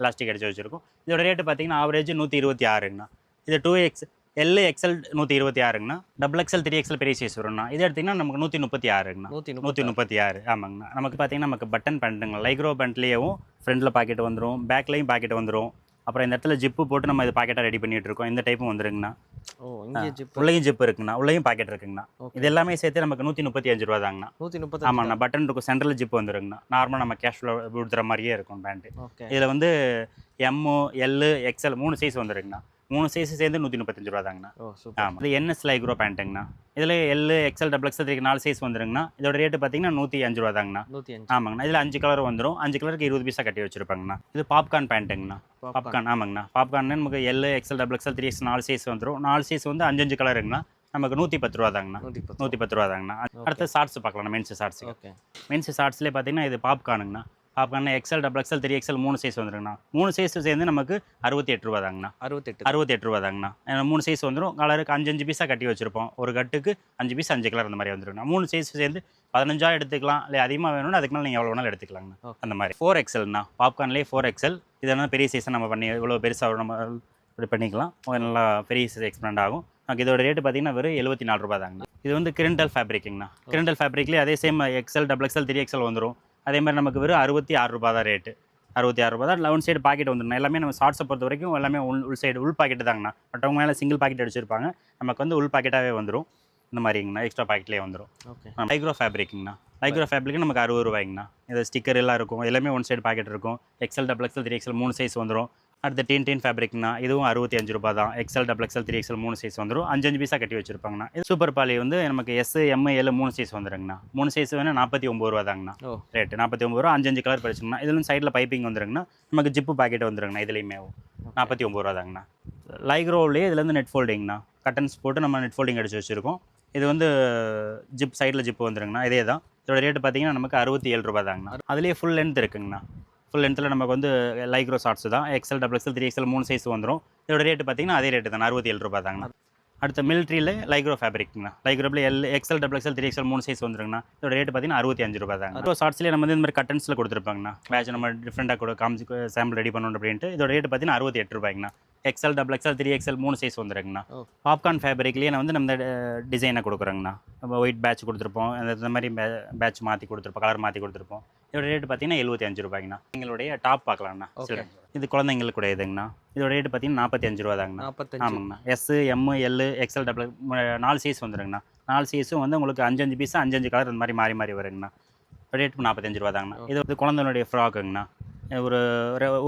எலாஸ்டிக் அடிச்சு வச்சிருக்கோம். இதோட ரேட்டு பார்த்தீங்கன்னா ஆவரேஜ் 126ங்கண்ணா. இது 2X எல், எக்ஸல் 126ங்கண்ணா. டபுள் எக்ஸல், 3 எக்ஸல் பெரிய சைஸ் வரும்ண்ணா. இது எடுத்திங்கன்னா நமக்கு 136ங்கண்ணா. 136 ஆமாங்கண்ணா. நமக்கு பார்த்தீங்கன்னா நமக்கு பட்டன் பேண்ட்டுங்க. லைக்ரோ பேண்ட்லேயும் ஃப்ரண்ட்டில் பாக்கெட் வந்துடும். பேக்லேயும் பாக்கெட் வந்துடும். அப்புறம் இந்த இடத்துல ஜிப்பு போட்டு நம்ம இது பாக்கெட்டாக ரெடி பண்ணிட்டு இருக்கோம். இந்த டைப்பும் வந்துருங்கண்ணா. உள்ளேயும் ஜிப் இருக்குங்கண்ணா. உள்ளேயும் பாக்கெட் இருக்குங்கண்ணா. இது எல்லாமே சேர்த்து நமக்கு 135 ரூபா தாங்கண்ணா. ஆமாங்கண்ணா. பட்டன் இருக்கும். சென்ட்ரல் ஜிப் வந்துருங்கண்ணா. நார்மலாக நம்ம கேஷுவலாக கொடுத்துற மாதிரியே இருக்கும் பேண்ட்டு. இதில் வந்து எம், எல், எக்ஸல் 3 சைஸ் வந்துருங்கண்ணா. 3 சைஸ் சேர்ந்து 135 ரூபா தாங்கண்ணா. ஆமாம். இது என்எஸ் லைக்ரோ பேண்ட்டுங்கண்ணா. இதில் L, XL, double XL 4 size வந்துருங்கண்ணா. இதோட ரேட்டு பார்த்தீங்கன்னா 105 ரூபா தாங்கண்ணா. ஆமாங்கண்ணா. இதில் 5 கலர் வந்துடும். 5 கலருக்கு 20 பீஸாக கட்டி வச்சிருப்பாங்கண்ணா. இது பாப்கார்ன் பேண்ட்டுங்கண்ணா. பாப்கார்ன். ஆமாங்கண்ணா. பாப்கார்ன் நமக்கு L, XL, double XL, 3 X 4 size வந்துடும். 4 சைஸ் வந்து 5 கலருங்கண்ணா. நமக்கு 110 ரூபா தாங்கண்ணா. 110 ரூபா தாங்கண்ணா. அடுத்து ஷார்ட்ஸ் பார்க்கலாம். Men's shorts. ஓகே. மென்ஸ் ஷார்ட்ஸ்லேயே பார்த்தீங்கன்னா இது பாப்கார்னுங்கண்ணா. Popcorn XL, double XL, 3XL 3 size வந்துருங்கண்ணா. 3 சைஸ் சேர்ந்து நமக்கு 68 ரூபா தாங்கண்ணா. 68 ரூபா தாங்கண்ணா. 3 சைஸ் வந்துடும். கலருக்கு 5 பீஸாக கட்டி வச்சிருப்போம். ஒரு கட்டுக்கு 5 பீஸ் 5 கலர் அந்த மாதிரி வந்துருங்கண்ணா. 3 சைஸ் சேர்ந்து 15 எடுத்துக்கலாம். இல்லை அதிகமாக வேணும்னா அதுக்கு மேலே நீங்கள் எவ்வளோ வேணாலும் எடுத்துக்கலாங்கண்ணா. அந்த மாதிரி 4XLண்ணா. பாப்கார்ன்லேயே 4XL. இதெல்லாம் பெரிய சைஸை நம்ம பண்ணி இவ்வளோ பெருசாக நம்ம இப்படி பண்ணிக்கலாம். நல்லா பெரிய சைஸ் எக்ஸ்பெண்ட் ஆகும். நமக்கு இதோட ரேட்டு பார்த்தீங்கன்னா வெறும் 74 ரூபா தாங்கண்ணா. இது வந்து கிரிண்டல் ஃபேப்ரிக்குங்கண்ணா. கிரிண்டல் ஃபேப்ரிக்லேயே அதே same XL, double XL, 3XL வந்துடும். அதே மாதிரி நமக்கு வெறும் 66 ரூபா தான் ரேட்டு. 66 ரூபா தான். லெவன் சைடு பாக்கெட் வந்துடும். எல்லாமே நம்ம ஷார்ட்ஸை பொறுத்த வரைக்கும் எல்லாமே உள் சைடு உள் பாக்கெட்டு தாங்கண்ணா. மற்றவங்க மேலே சிங்கிள் பாக்கெட் அடிச்சிருப்பாங்க. நமக்கு வந்து உள் பாக்கெட்டாகவே வந்துடும். இந்த மாதிரிங்கண்ணா எக்ஸ்ட்ரா பாக்கெட்லேயே வந்துடும். லைக்ரோ ஃபேப்ரிக்குங்கண்ணா. லைக்ரோ ஃபேப்ரிக்கு நமக்கு 60 ரூபாய்ங்கண்ணா. இது ஸ்டிக்கர் எல்லாம் இருக்கும். எல்லாமே ஒன் சைடு பாக்கெட் இருக்கும். XL, double XL, 3XL 3 size வந்துடும். அடுத்து டீன் ஃபேப்ரிக்னா இதுவும் 65 ரூபா தான். XL, double XL, 3XL 3 size வந்துடும். 5 பீஸாக கட்டி வச்சிருப்பாங்கண்ணா. இது சூப்பர் பாலி வந்து நமக்கு S, M, L 3 சைஸ் வந்துருங்கண்ணா. 3 சைஸ் வேணால் 49 ரூபா தாங்கண்ணா. ரேட்டு 49 ரூபா. 5 கலர் படிச்சுங்கண்ணா. இதுல சைடில் பைப்பிங் வந்துருங்கண்ணா. நமக்கு ஜிப்பு பாக்கெட் வந்துருங்கண்ணா. இதுலேயுமே 49 ரூபா தாங்கண்ணா. லைக்ரோவிலே இதில் வந்து நெட் ஃபோல்டிங்ண்ணா. கட்டன்ஸ் போட்டு நம்ம நெட் ஃபோல்டிங் அடிச்சு வச்சுருக்கோம். இது வந்து ஜிப் சைடில் ஜிப்பு வந்துருங்கண்ணா. இதே தான். இதோட ரேட்டு பார்த்தீங்கன்னா நமக்கு 67 ரூபா தாங்கண்ணா. அதுலேயே ஃபுல் லென்த் இருக்குங்கண்ணா. ஃபுல் லென்த்தில் நமக்கு வந்து லைக்ரோ ஷார்ட்ஸ் தான். XL, double XL, 3XL 3 size வந்துடும். இதோட ரேட்டு பார்த்தீங்கன்னா அதே ரேட்டு தான். 67 ரூபா தாங்கண்ணா. அடுத்த மிலிட்ரியில் லைக்ரோ ஃபேப்ரிக்ங்கண்ணா. லைக்ரோவில் XL, double XL, 3XL 3 size வந்துருங்கண்ணா. இதோட ரேட்டு பார்த்தீங்கன்னா 65 ரூபா தாங்க. லைக்ரோ ஷார்ட்ஸ்லேயே நம்ம வந்து இந்த மாதிரி கட்டன்ஸில் கொடுத்துருப்பாங்கண்ணா. பேட்ச் நம்ம டிஃப்ரெண்ட்டாக கூட காமிச்சு சாம்பிள் ரெடி பண்ணணும் அப்படின்ட்டு. இதோட ரேட்டு பார்த்தீங்கன்னா 68 ரூபாய்ங்கண்ணா. XL, double XL, 3XL 3 size வந்துருங்கண்ணா. பாப்கார்ன் ஃபேப்ரிக்லேயே நான் வந்து நம்ம டிசைனை கொடுக்குறோங்கண்ணா. நம்ம ஒயிட் பேட்ச் கொடுத்துருப்போம். இந்த மாதிரி பேட்ச் மாற்றி கொடுத்துருப்போம். கலர் மாற்றி கொடுத்துருப்போம். இதோட ரேட்டு பார்த்தீங்கன்னா 75 ரூபாய்ங்கண்ணா. எங்களுடைய டாப் பார்க்கலாம்ண்ணா. இது குழந்தைங்களுக்கு கூட இதுங்கண்ணா. இதோட ரேட்டு பார்த்தீங்கன்னா 45 ரூபா தாங்கண்ணா. ஆமாங்கண்ணா. S, M, L, XL, double 4 size வந்துருங்கண்ணா. 4 சைஸும் வந்து உங்களுக்கு 5 பீஸாக 5 கலர் இந்த மாதிரி மாறி மாறி வருங்கண்ணா. ரேட்டு 45 ரூபா தாங்கண்ணா. இது வந்து குழந்தைங்களுடைய ஃப்ராக்குங்கண்ணா.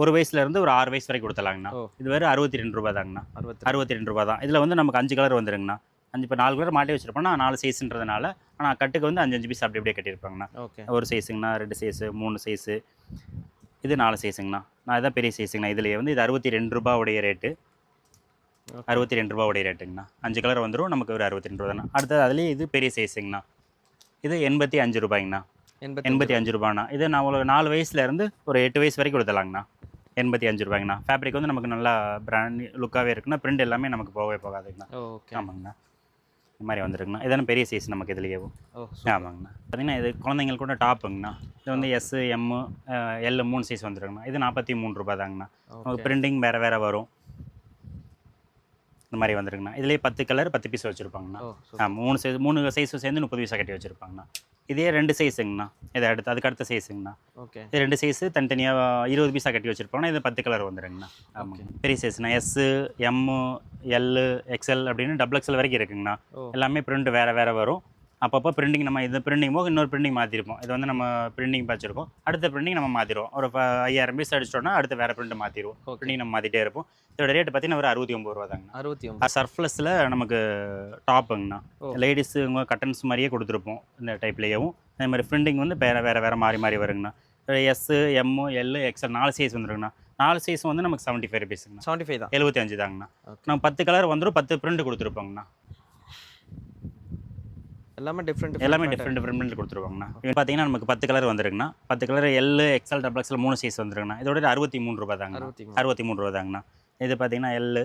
ஒரு வயசுலேருந்து ஒரு 6 வயசு வரைக்கும் கொடுத்தலாங்கண்ணா. இது வேறு 62 ரூபா தாங்கண்ணா. 62 ரூபா தான். இதில் வந்து நமக்கு 5 கலர் வந்துருங்கண்ணா. இப்போ 4 கலர் மாட்டி வச்சிருப்போம்னா 4 சைஸுன்றதுனால ஆனால் கட்டுக்கு வந்து 5 பீஸ் அப்படி அப்படியே கட்டியிருப்பாங்கண்ணா. ஒரு சைஸுங்கண்ணா, 2 சைஸு, 3 சைஸு, இது 4 சைஸுங்கண்ணா. நான் இதான் பெரிய சைஸுங்கண்ணா. இதுலேயே வந்து இது 62 ரூபாவுடைய ரேட்டு. 62 ரூபாவுடைய ரேட்டுங்கண்ணா. 5 கலர் வந்துடும். நமக்கு ஒரு 62 ரூபா தானே. அடுத்தது அதுலேயே இது பெரிய சைஸுங்கண்ணா. இது 85 ரூபாய்ங்கண்ணா. 85 ரூபாண்ணா. இது நான் உங்களுக்கு 4 வயசுலேருந்து ஒரு 8 வயசு வரைக்கும் கொடுத்தலாங்கண்ணா. 85 ரூபாய்ங்கண்ணா. ஃபேப்ரிக் வந்து நமக்கு நல்லா பிராண்ட் லுக்காகவே இருக்குண்ணா. பிரிண்ட் எல்லாமே நமக்கு போகவே போகாதுங்கண்ணா. ஆமாங்கண்ணா. இந்த மாதிரி வந்துருங்கண்ணா. இதான பெரிய சைஸ் நமக்கு இதுலேயேவும். ஆமாங்கண்ணா. பார்த்தீங்கன்னா இது குழந்தைங்களுக்கு கூட டாப்புங்கண்ணா. இது வந்து S, M, L 3 சைஸ் வந்துருங்கண்ணா. இது 43 ரூபா தாங்கண்ணா. பிரிண்டிங் வேறு வரும். இந்த மாதிரி வந்துருங்கண்ணா. இதுலேயே 10 கலர் 10 பீஸ் வச்சுருப்பாங்கண்ணா. 3 சைஸும் சேர்ந்து 30 பீஸாக கட்டி வச்சுருப்பாங்கண்ணா. இதே 2 சைஸுங்கண்ணா. இது அதுக்கு அடுத்த சைஸுங்கண்ணா. இது 2 சைஸு தனித்தனியாக 20 பீஸாக கட்டி வச்சுருப்பாங்கன்னா இது 10 கலர் வந்துருங்கண்ணா. ஆமாங்க. பெரிய சைஸ்ண்ணா. S, M, L, XL அப்படின்னு டபுள் XL வரைக்கும் இருக்குங்கண்ணா. எல்லாமே பிரிண்ட் வேறு வரும். அப்பப்போ பிரிண்டிங் நம்ம இது பிரிண்டிங் போக இன்னொரு பிரிண்டிங் மாற்றிருப்போம். இது வந்து நம்ம பிரிண்டிங் வச்சுருக்கோம். அடுத்த பிரிண்டிங் நம்ம மாற்றிடுவோம். ஒரு 5000 பீஸ் அடிச்சிட்டோம்னா அடுத்த வேறு பிரிண்ட் மாற்றிடுவோம். பிரிண்டிங் நம்ம மாற்றிட்டே இருப்போம். இதோட ரேட்டு பார்த்தீங்கன்னா ஒரு 69 ரூபா தாங்கண்ணா. 69. சர்ஃப்ளஸில் நமக்கு டாப்புங்கண்ணா. லேடிஸுங்க கட்டன்ஸ் மாதிரியே கொடுத்துருப்போம். இந்த டைப்லேயும் அதே மாதிரி பிரிண்டிங் வந்து வேறு மாறி வருங்கண்ணா. S, M, L, XL 4 size வந்துருங்கண்ணா. 4 சைஸ் வந்து நமக்கு 75 ருபீஸுங்கண்ணா. 75 தான். 75 தாங்கண்ணா. நம்ம 10 கலர் வந்துடும். 10 பிரிண்ட் கொடுத்துருப்போங்கண்ணா. எல்லாமே டிஃப்ரெண்ட் பிரிண்ட் கொடுத்துருவாங்கண்ணா. இப்போ பார்த்தீங்கன்னா நமக்கு 10 கலர் வந்துருங்கண்ணா. 10 colour L, XL, double XL 3 size வந்துருங்கண்ணா. இதோட 63 ரூபா தாங்க. 63 ரூபா தாங்கண்ணா. இது பார்த்தீங்கன்னா L,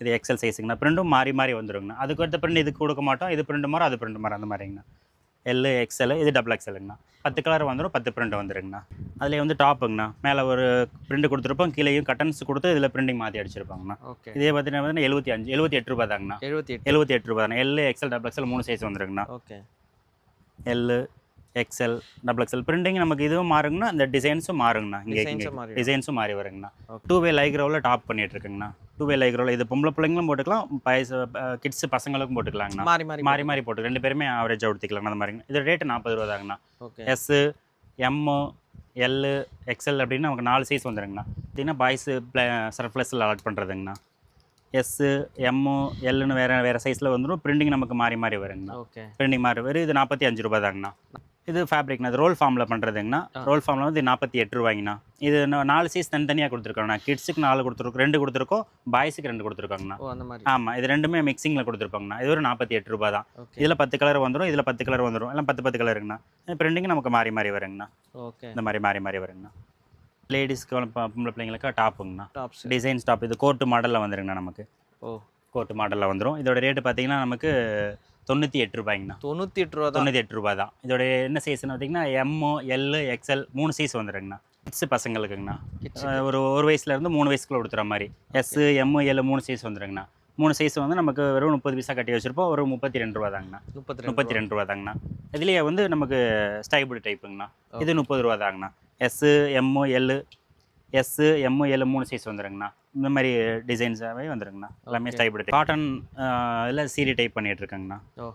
இது XL சைஸுங்கண்ணா. பிரிண்ட்டும் மாறி வந்துருங்கண்ணா. அதுக்கு அடுத்த பிரிண்ட் இதுக்கு கொடுக்க மாட்டோம். இது பிரிண்ட் மாறும், அது பிரிண்ட் மாறும், அந்த மாதிரிங்கண்ணா. L, XL, இது டபுள் XLங்கண்ணா. 10 கலர் வந்துடும். 10 பிரிண்ட் வந்துருங்கண்ணா. அதிலே வந்து டாப்புங்கண்ணா. மேலே ஒரு பிரிண்ட் கொடுத்துருப்போம். கீழேயும் கட்டன்ஸ் கொடுத்து இதில் பிரிண்டிங் மாற்றி அடிச்சிருப்பாங்கண்ணா. இதே பார்த்தீங்கன்னா 78 ரூபா தாங்கண்ணா. 78 ரூபா தானே. L, XL, double XL 3 size வந்துருங்கண்ணா. L, XL, double XL printing நமக்கு இதுவும் மாறுங்கண்ணா. இந்த டிசைன்ஸும் மாறுங்கண்ணா. இங்கே டிசைன்ஸும் மாறி வருங்கண்ணா. 2-வே லைக்ரோவில் டாப் பண்ணிட்டு இருக்குங்கண்ணா. 2-வே லைக்ரோவில் இது பொம்பளை பிள்ளைங்களும் போட்டுக்கலாம், கிட்ஸ் பசங்களுக்கும் போட்டுக்கலாங்கண்ணா. மாறி போட்டு 2 பேருமே ஆவரேஜாக எடுத்துக்கலாங்கண்ணா. அந்த மாதிரிங்க. இது ரேட்டு 40 ரூபா தாங்கண்ணா. S, M, L, XL அப்படின்னு நமக்கு 4 சைஸ் வந்துருங்கண்ணா. பார்த்தீங்கன்னா பாய்ஸ் சர்ஃப்ளஸில் அலாட் பண்ணுறதுங்கண்ணா. S, M, Lன்னு வேறு சைஸில் வந்துடும். பிரிண்டிங் நமக்கு மாறி வருங்கண்ணா. பிரிண்டிங் மாறி வரும். இது 45 ரூபா தாங்கண்ணா. இது ஃபேப்ரிக்னா இது ரோல் ஃபார்மில் பண்ணுறதுங்கண்ணா. ரோல் ஃபார்மில் வந்து 48 ரூபாய்ங்கண்ணா. இது 4 சைஸ் தனித்தனியாக கொடுத்துருக்கோங்கண்ணா. கிட்ஸுக்கு 4 கொடுத்துருக்கோம், 2 கொடுத்துருக்கோம், பாய்ஸுக்கு 2 கொடுத்துருக்கோங்கண்ணா. ஓ அந்த மாதிரி. ஆமாம், இது ரெண்டுமே மிக்சிங்கில் கொடுத்துருப்போங்கண்ணா. இது ஒரு 48 ரூபா தான். ஓகே. இதில் 10 கலர் வந்துடும், இதில் 10 கலர் வந்துடும், எல்லாம் 10 கலருங்கண்ணா. பிரிண்டிங் நமக்கு மாறி மாறி வருங்கண்ணா. ஓகே. இந்த மாதிரி மாறி மாறி வருங்கண்ணா. லேடிஸ்க்கு பொம்பளை பிள்ளைங்களுக்கு டாப்புங்கண்ணா. டாப்ஸ். Designs top. இது கோட்டு மாடலில் வந்துருங்கண்ணா. நமக்கு ஓ கோட்டு மாடலில் வந்துடும். இதோட ரேட்டு பார்த்தீங்கன்னா நமக்கு 98 ரூபாய்ங்கண்ணா. 98 ரூபா தான். 98 ரூபா தான். இதோட என்ன சைஸ்னு பார்த்தீங்கன்னா எம்மு, எல்லு, எக்ஸ்எல் 3 சைஸ் வந்துடுங்கண்ணா. கிட்ஸு பசங்களுக்குங்கண்ணா. ஒரு 1 வயசுலேருந்து 3 வயசுக்குள்ள கொடுத்துற மாதிரி எஸ்ஸு, எம்மு, எல்லு 3 சைஸ் வந்துடுங்கண்ணா. 3 சைஸ் வந்து நமக்கு வெறும் 30 பைசா கட்டி வச்சுருப்போம். ஒரு 32 ரூபா தாங்கண்ணா. 32 ரூபா தாங்கண்ணா. இதுலேயே வந்து நமக்கு ஸ்டைபிள் டைப்புங்கண்ணா. இது 30 ரூபா தாங்கண்ணா. எஸ்ஸு, எம்மு, எல்லு, எஸ்ஸு, எம்மு, எல்லு 3 சைஸ் வந்துடுங்கண்ணா. இந்த மாதிரி டிசைன்ஸாகவே வந்துடுங்கண்ணா. எல்லாமே ஸ்டைபிள் டைப். காட்டன் இதில் சீரி டைப் பண்ணிகிட்ருக்கேங்கண்ணா. ஓ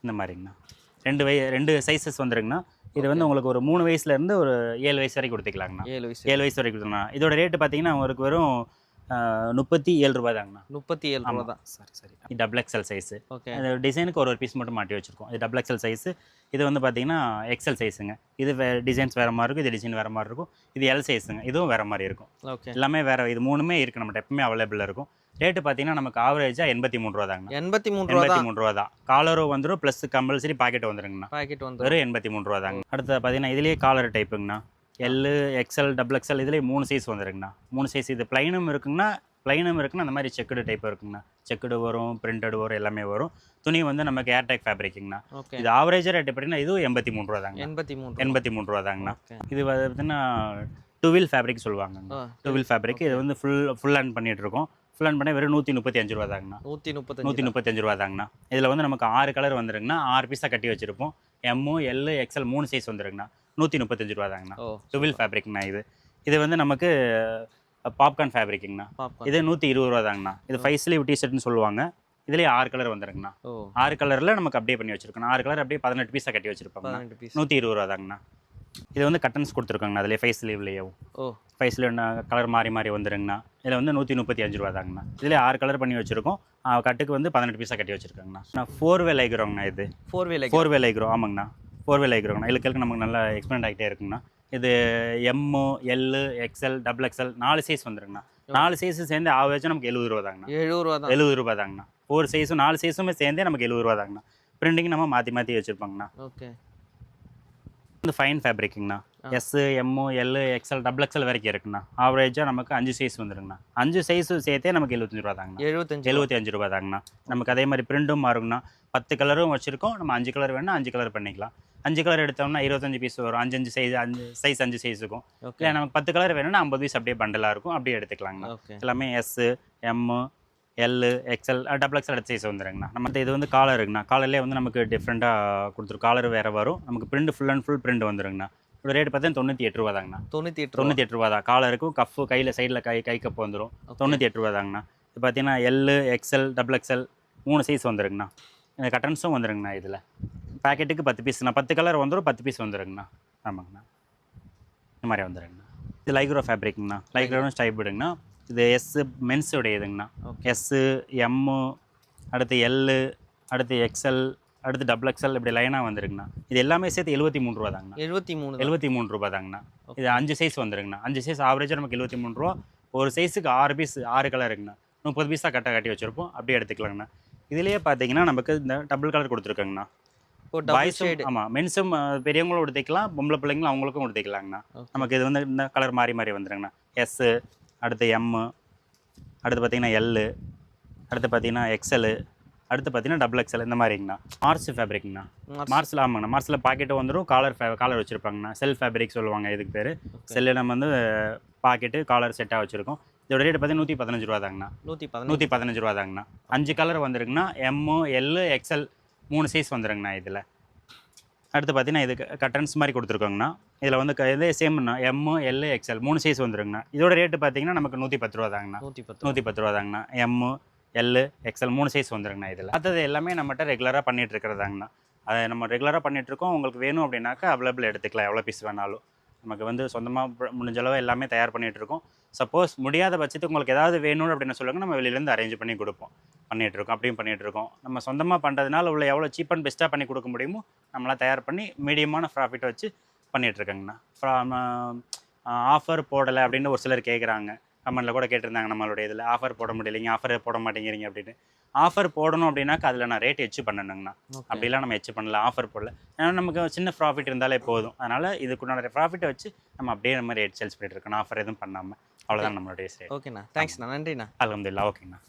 இந்த மாதிரிங்கண்ணா. 2 சைஸஸ் வந்துருங்கண்ணா. இது வந்து உங்களுக்கு ஒரு 3 வயசுலேருந்து ஒரு 7 வயசு வரைக்கும் கொடுத்துக்கலாங்கண்ணா. 7 வயசு வரைக்கும் கொடுத்துக்கலாம். இதோட ரேட்டு பார்த்தீங்கன்னா உங்களுக்கு வெறும் 37 ரூபா தாங்கண்ணா. 37 ரூபா தான். சரி. இது டபுள் எக்ஸல் சைஸு. ஓகே. அந்த டிசைனுக்கு ஒரு பீஸ் மட்டும் மாட்டி வச்சுருக்கோம். இது டபுள் எக்ஸல் சைஸு. இது வந்து பார்த்தீங்கன்னா எக்ஸல் சைஸுங்க. இது டிசைன்ஸ் வேறு மாதிரி இருக்கும், இது டிசைன் வேறு மாதிரி இருக்கும். இது எல் சைஸுங்க. இதுவும் வேறு மாதிரி இருக்கும். ஓகே. எல்லாமே வேறு. இது 3மே இருக்குது நம்மகிட்ட, எப்பவுமே அவைலபிளாக இருக்கும். ரேட்டு பார்த்தீங்கன்னா நமக்கு ஆவரேஜாக 83 ரூபா தாங்கண்ணா. 83 ரூபா தான். காலரும் வந்துடும், ப்ளஸ் கம்பல்சரி பாக்கெட் வந்துருங்கண்ணா. பாக்கெட் வந்து வெறும் 83 ரூபா தாங்க. அடுத்து பார்த்தீங்கன்னா இதுலேயே காலர் டைப்புங்கண்ணா. எல்லு, எக்ஸல், டபுள் எக்ஸல் இதுலேயே 3 சைஸ் வந்துருங்கண்ணா. 3 சைஸ். இது ப்ளைனும் இருக்குங்கண்ணா, அந்த மாதிரி செக்குடு டைப் இருக்குங்கண்ணா. செக்குடு வரும், பிரிண்டட் வரும், எல்லாமே வரும். துணி வந்து நமக்கு ஏர்டெக் ஃபேப்ரிக்குங்கண்ணா. இது ஆவரேஜாக ரேட் எப்படின்னா இதுவும் 83 ரூபா தாங்க. 83 ரூபா தாங்கண்ணா. இது பார்த்தீங்கன்னா டுவில் ஃபேப்ரிக் சொல்லுவாங்க. டுவில் ஃபேப்ரிக். இது வந்து ஃபுல் ஹேண்ட் பண்ணிகிட்டு இருக்கோம். ஃபுல் ஹேண்ட் பண்ணி வெறும் 135 ரூபா தாங்கண்ணா. 135 ரூபா தாங்கண்ணா. இதில் வந்து நமக்கு 6 கலர் வந்துருங்கண்ணா. 6 பீஸாக கட்டி வச்சுருப்போம். M, L, XL 3 size வந்துருங்கண்ணா. 135 ரூபா தாங்கண்ணா. டுவில் ஃபேப்ரிக்ண்ணா. இது வந்து நமக்கு பாப்கார்ன் ஃபேப்ரிக்குங்கண்ணா. இது 120 ரூபா தாங்கண்ணா. இது 5 ஸ்லீவ் டிஷர்ட்னு சொல்லுவாங்க. இதுலேயே 6 கலர் வந்துருங்கண்ணா. 6 கலரில் நமக்கு அப்படியே பண்ணி வச்சுருக்கோம். 6 கலர் அப்படியே 18 பீஸாக கட்டி வச்சுருப்பாங்க. 120 ரூபா தாங்கண்ணா. இது வந்து கட்டன்ஸ் கொடுத்துருக்காங்கண்ணா. அதிலே 5 ஸ்லீவ்லேயும் 5 ஸ்லீவ் கலர் மாறி மாறி வந்துருங்கண்ணா. இதில் வந்து 135 ரூபா தாங்கண்ணா. இதிலே 6 கலர் பண்ணி வச்சுருக்கோம். கட்டுக்கு வந்து 18 பீஸாக கட்டி வச்சுருக்காங்கண்ணா. 4 வே லைக்ரோங்கண்ணா. இது 4 வே லைக்ரோ. ஆமாங்கண்ணா. 4 வே லைக்ரோங்கண்ணா. இதுக்கு நமக்கு நல்லா எக்ஸ்பிளைன் ஆகிட்டே இருக்குங்கண்ணா. இது M, L, XL, double XL 4 size வந்துருங்கண்ணா. 4 சைஸு சேர்ந்து ஆவரேஜாக நமக்கு 70 ரூபா தாங்கண்ணா. 70 ரூபா தாங்கண்ணா. 4 சைஸும் 4 சைஸுமே சேர்ந்தே நமக்கு 70 ரூபா தாங்கண்ணா. பிரிண்டிங் நம்ம மாற்றி வச்சுருப்பாங்கண்ணா. ஓகே. வந்து fine ஃபேப்ரிக்குங்கண்ணா. S, M, L, XL, double XL வரைக்கும் இருக்குண்ணா. ஆவரேஜாக நமக்கு 5 சைஸ் வந்துருங்கண்ணா. 5 சைஸும் சேர்த்தே நமக்கு 75 ரூபா தாங்கண்ணா. 75 ரூபா தாங்கண்ணா. நமக்கு அதே மாதிரி பிரிண்டும் மாறுங்கண்ணா. 10 கலரும் வச்சுருக்கோம். நம்ம 5 கலர் வேணும்னா 5 கலர் பண்ணிக்கலாம். 5 கலர் எடுத்தோம்னா 25 பீஸ் வரும். 5 சைஸ் 5 சைஸ் இருக்கும். இல்லை நமக்கு 10 கலர் வேணும்னா 50 பீஸ் அப்படியே பண்டலாக இருக்கும். அப்படியே எடுத்துக்கலாங்கண்ணா. எல்லாமே S, M, L, XL, double XL அடுத்த சைஸ் வந்துருங்கண்ணா. நம்ம இது வந்து காலர் இருக்குண்ணா. காலர்லேயே வந்து நமக்கு டிஃப்ரெண்ட்டாக கொடுத்துரும். காலர் வேறு வரும். நமக்கு print full and full print வந்துருங்கண்ணா. இதோட ரேட் பார்த்தீங்கன்னா 98 ரூபா தாங்கண்ணா. 98 ரூபா தான். காலருக்கும் கஃப்பு கையில் சைடில் கை கப்பு வந்துடும். 98 ரூபா தாங்கண்ணா. இது பார்த்தீங்கன்னா எல்லு, எக்ஸல், டபுள் எக்ஸல் 3 சைஸ் வந்துருங்கண்ணா. இந்த கட்டன்ஸும் வந்துருங்கண்ணா. இதில் பேக்கெட்டுக்கு 10 பீஸ்ண்ணா. 10 கலர் வந்துடும், 10 பீஸ் வந்துருங்கண்ணா. ஆமாங்கண்ணா. இந்த மாதிரி வந்துருங்கண்ணா. இது லைக்ரோ ஃபேப்ரிக்குங்கண்ணா. லைக்ரோன்னு ஸ்டைப்டுங்கண்ணா. இது எஸ்ஸு மென்ஸுடைய இதுங்கண்ணா. எஸ்ஸு, எம்மு, அடுத்து எல்லு, அடுத்து எக்ஸல், அடுத்து டபுள் எக்ஸல் இப்படி லைனாக வந்துருங்கண்ணா. இது எல்லாமே சேர்த்து 73 ரூபா தாங்கண்ணா. 73 ரூபா தாங்கண்ணா. இது 5 சைஸ் வந்துருங்கண்ணா. 5 சைஸ் ஆவரேஜாக நமக்கு 73 ரூபா. ஒரு சைஸுக்கு 6 பீஸ் 6 கலர் இருக்குண்ணா. 30 பீஸாக கட்டி வச்சுருப்போம். அப்படியே எடுத்துக்கலாங்கண்ணா. இதுலேயே பார்த்தீங்கன்னா நமக்கு இந்த டபுள் கலர் கொடுத்துருக்காங்கண்ணா. பாய்ஸும் ஆமாம், மென்ஸும் பெரியவங்களும் எடுத்துக்கலாம், பொம்பளை பிள்ளைங்களும் அவங்களுக்கும் எடுத்துக்கலாங்கண்ணா. நமக்கு இது வந்து இந்த கலர் மாறி வந்துருங்கண்ணா. எஸ்ஸு, அடுத்து எம்மு, அடுத்து பார்த்தீங்கன்னா எல்லு, அடுத்து பார்த்தீங்கன்னா எக்ஸலு, அடுத்து பார்த்தீங்கன்னா டபுள் எக்ஸல் இந்த மாதிரிங்கண்ணா. மார்ஸ் ஃபேப்ரிக்ங்கண்ணா. மார்ஸில் ஆமாங்கண்ணா. மார்ஸில் பாக்கெட்டு வந்துடும், காலர் வச்சுருப்பாங்கண்ணா. செல் ஃபேப்ரிக் சொல்லுவாங்க இதுக்கு பேர். செல்லு நம்ம வந்து பாக்கெட்டு காலர் செட்டாக வச்சுருக்கோம். இதோட ரேட்டு பார்த்தீங்கன்னா 115 ரூபா தாங்கண்ணா. 115 ரூபா தாங்கண்ணா. 5 colour வந்துருக்குண்ணா. M, L, XL 3 size வந்துருங்கண்ணா. இதில் அடுத்து பார்த்தீங்கன்னா இது கட்டன்ஸ் மாதிரி கொடுத்துருக்கோங்கண்ணா. இதில் வந்து இதே சேம்ண்ணா. எம்மு, எல்லு, எக்ஸல் 3 சைஸ் வந்துருங்கண்ணா. இதோட ரேட்டு பார்த்தீங்கன்னா நமக்கு 110 ரூபா தாங்கண்ணா. 110 ரூபா தாங்கண்ணா. M, L, XL 3 size வந்துருங்கண்ணா. இதில் அடுத்தது எல்லாமே நம்மகிட்ட ரெகுலராக பண்ணிகிட்டு இருக்கிறதாங்கண்ணா. அதை நம்ம ரெகுலராக பண்ணிகிட்ருக்கோம். உங்களுக்கு வேணும் அப்படின்னாக்கா அவைலபிள் எடுத்துக்கலாம், எவ்வளோ பீஸ் வேணாலும். நமக்கு வந்து சொந்தமாக முடிஞ்சளவு எல்லாமே தயார் பண்ணிகிட்ருக்கோம். சப்போஸ் முடியாத பட்சத்துக்கு உங்களுக்கு ஏதாவது வேணும் அப்படின்னு சொல்லுங்கள், நம்ம வெளியிலேருந்து அரேஞ்ச் பண்ணி கொடுப்போம். பண்ணிகிட்ருக்கோம். அப்படியும் பண்ணிகிட்ருக்கோம். நம்ம சொந்தமாக பண்ணுறதுனால உள்ள எவ்வளோ சீப் அண்ட் பெஸ்ட்டாக பண்ணி கொடுக்க முடியுமோ நம்மளாம் தயார் பண்ணி மீடியமான ப்ராஃபிட்டை வச்சு பண்ணிகிட்ருக்கேங்கண்ணா. ஆஃபர் போடலை அப்படின்னு ஒரு சிலர் கேட்குறாங்க. கமெண்ட்டில் கூட கேட்டிருந்தாங்க நம்மளுடைய இதில், ஆஃபர் போட முடியலைங்க, ஆஃபர் போட மாட்டேங்கிறீங்க அப்படின்னு. ஆஃபர் போடணும் அப்படின்னாக்கா அதில் நான் ரேட் எச்சு பண்ணணுங்கண்ணா. அப்படிலாம் நம்ம எச்சு பண்ணல, ஆஃபர் போடல. ஏன்னா நமக்கு சின்ன ப்ராஃபிட் இருந்தாலே போதும். அதனால் இதுக்குண்டான ப்ராஃபிட்டை வச்சு நம்ம அப்படியே நம்ம ரேட் சேல்ஸ் பண்ணிட்டு இருக்கோம், ஆஃபர் எதுவும் பண்ணாமல். அவ்வளோதான் நம்மளுடைய சேல். ஓகேண்ணா, தேங்க்ஸ்ண்ணா, நன்றிண்ணா. அல்ஹம்துலில்லாஹ். ஓகேண்ணா.